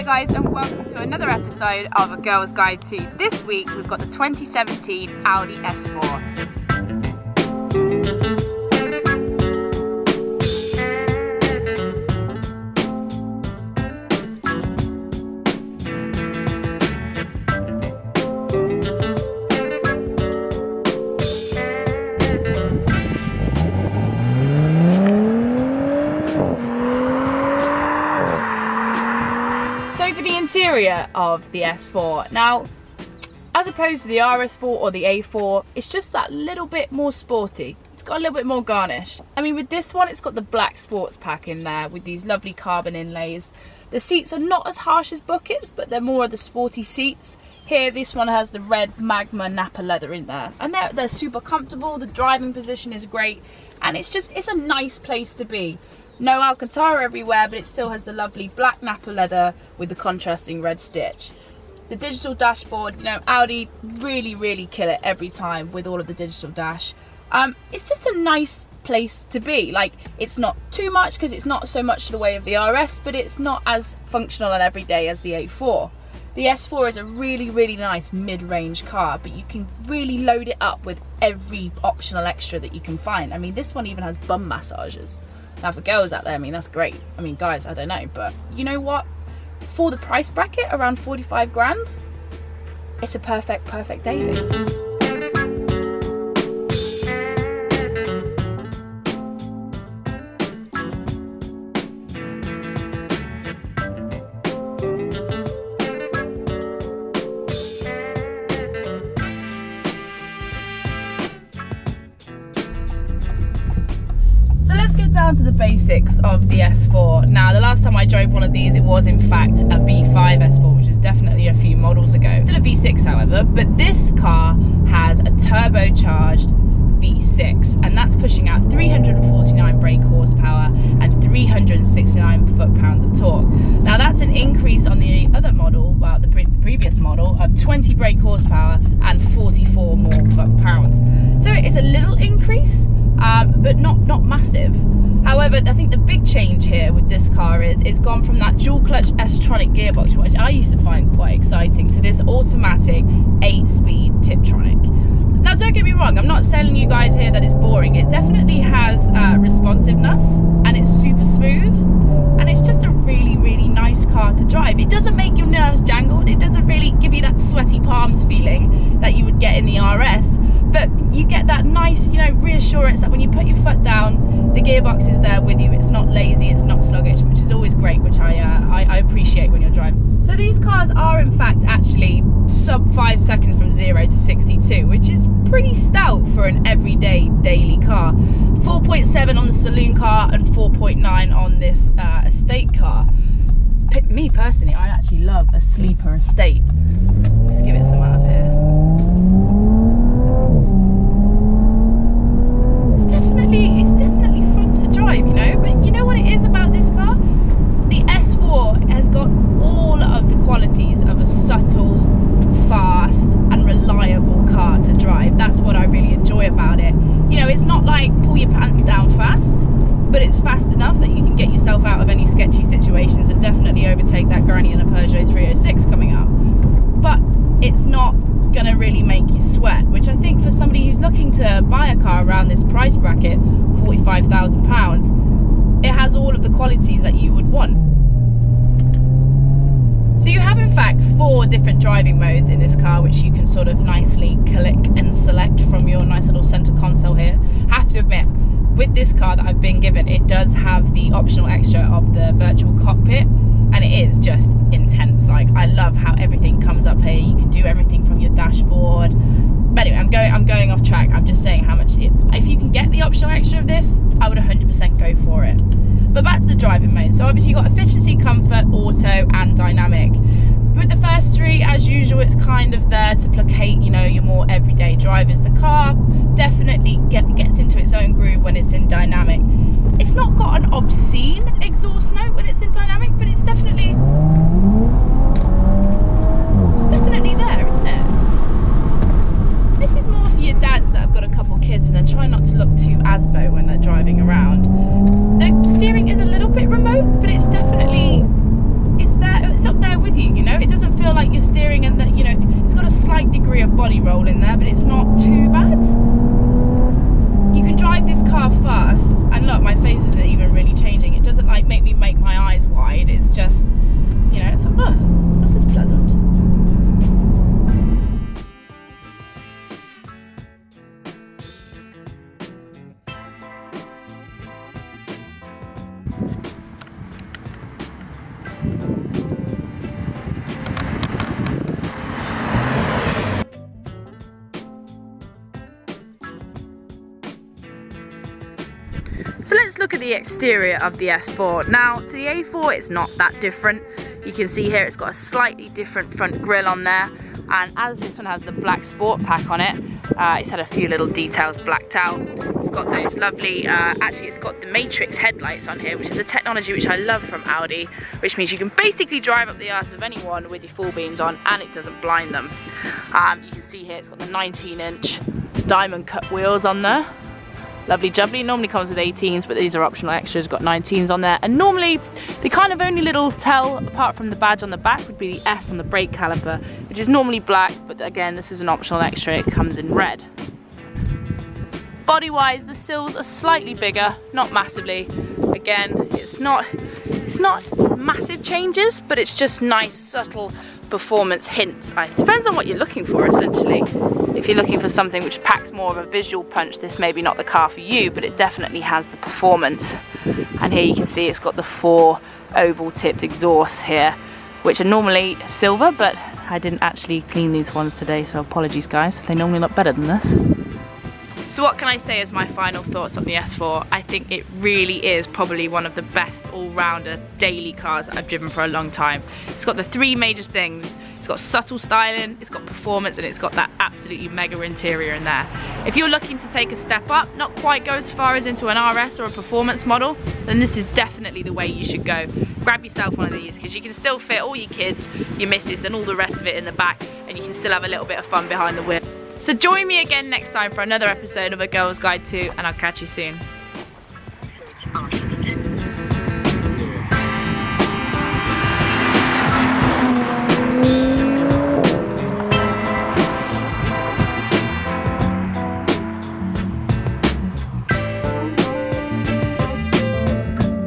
guys, and welcome to another episode of A Girl's Guide to. This week we've got the 2017 Audi S4. So for the interior of the S4, now as opposed to the RS4 or the A4, it's just that little bit more sporty. It's got a little bit more garnish. I mean, with this one, it's got the black sports pack in there with these lovely carbon inlays. The seats are not as harsh as buckets, but they're more of the sporty seats. Here, this one has the red Magma Nappa leather in there, and they're super comfortable. The driving position is great, and it's a nice place to be. No Alcantara everywhere, but it still has the lovely black Nappa leather with the contrasting red stitch. The digital dashboard, you know, Audi really kill it every time with all of the digital dash. It's just a nice place to be. Like, it's not too much because it's not so much the way of the RS, but it's not as functional and everyday as the A4. The S4 is a really nice mid-range car, but you can really load it up with every optional extra that you can find. I mean, this one even has bum massages. Now for girls out there, I mean, that's great. I mean, guys, I don't know, but you know what? For the price bracket, around 45 grand, it's a perfect daily. So let's get down to the basics of the S4. Now, the last time I drove one of these, it was in fact a V5 S4, which is definitely a few models ago. Still a V6, however, but this car has a turbocharged V6, and that's pushing out 349 brake horsepower and 369 foot-pounds of torque. Now, that's an increase on the other model, well, the previous model, of 20 brake horsepower and 44 more foot-pounds. So it's a little increase, but not massive. However, I think the big change here with this car is it's gone from that dual clutch S-tronic gearbox, which I used to find quite exciting, to this automatic 8-speed Tiptronic. Now, don't get me wrong, I'm not telling you guys here that it's boring. It definitely has responsiveness, and it's super smooth, and it's just a really nice car to drive. It doesn't make your nerves jangled. It doesn't really give you that sweaty palms feeling that you would get in the RS, but you get that nice, you know, reassurance that when you put your foot down, the gearbox is there with you. It's not lazy, it's not sluggish, which is always great, which I appreciate when you're driving. So these cars are in fact actually sub 5 seconds from 0 to 62, which is pretty stout for an everyday daily car. 4.7 on the saloon car and 4.9 on this estate car. Me personally, I actually love a sleeper estate. Let's give it some out of here. It's definitely fun to drive, you know, but you know what it is about this car? The S4 has got all of the qualities of a subtle, fast and reliable car to drive. That's what I really enjoy about it. You know, it's not like pull your pants down fast, but it's fast enough that you can get yourself out of any sketchy situations and definitely overtake that granny in a Peugeot 306 coming up. But it's not gonna really make you sweat, which I think for somebody who's looking to buy a car around this price bracket, £45,000, it has all of the qualities that you would want. So you have in fact 4 different driving modes in this car, which you can sort of nicely click and select from your nice little center console here. Have to admit, with this car that I've been given, it does have the optional extra of the virtual cockpit, and it is just intense. Like, I love how everything comes up here. You can do everything from your dashboard. But anyway, I'm going off track. I'm just saying how much if you can get the optional extra of this, I would 100% go for it. But back to the driving mode. So obviously you've got efficiency, comfort, auto and dynamic. With the first 3, as usual, it's kind of there to placate, you know, your more everyday drivers. The car definitely gets into its own groove when it's in dynamic. It's not got an obscene exhaust note when it's in dynamic, but it's definitely there, isn't it? This is more for your dads that have got a couple kids and they're trying not to look too asbo when they're driving around. The steering is a little bit remote, but it's definitely, it's up there with feel like you're steering, and that, you know, it's got a slight degree of body roll in there, but it's not too bad. You can drive this car fast, and look, my face isn't even really changing. It doesn't like make me make my eyes wide. It's just, you know, it's like, oh, this is pleasant. So let's look at the exterior of the S4. Now, to the A4, it's not that different. You can see here it's got a slightly different front grille on there, and as this one has the black sport pack on it, it's had a few little details blacked out. It's got those lovely, actually it's got the matrix headlights on here, which is a technology which I love from Audi, which means you can basically drive up the arse of anyone with your full beams on and it doesn't blind them. You can see here it's got the 19-inch diamond cut wheels on there. Lovely jubbly. Normally comes with 18s, but these are optional extras. Got 19s on there, and normally the kind of only little tell apart from the badge on the back would be the S on the brake caliper, which is normally black, but again this is an optional extra. It comes in red. Body wise, the sills are slightly bigger, not massively. Again, it's not massive changes, but it's just nice subtle performance hints. It depends on what you're looking for, essentially. If you're looking for something which packs more of a visual punch, this may be not the car for you, but it definitely has the performance. And here you can see it's got the 4 oval tipped exhausts here, which are normally silver, but I didn't actually clean these ones today, so apologies guys. They normally look better than this. So what can I say as my final thoughts on the S4? I think it really is probably one of the best all-rounder daily cars that I've driven for a long time. It's got the 3 major things. It's got subtle styling, it's got performance, and it's got that absolutely mega interior in there. If you're looking to take a step up, not quite go as far as into an RS or a performance model, then this is definitely the way you should go. Grab yourself one of these, because you can still fit all your kids, your missus, and all the rest of it in the back, and you can still have a little bit of fun behind the wheel. So join me again next time for another episode of A Girl's Guide To, and I'll catch you soon.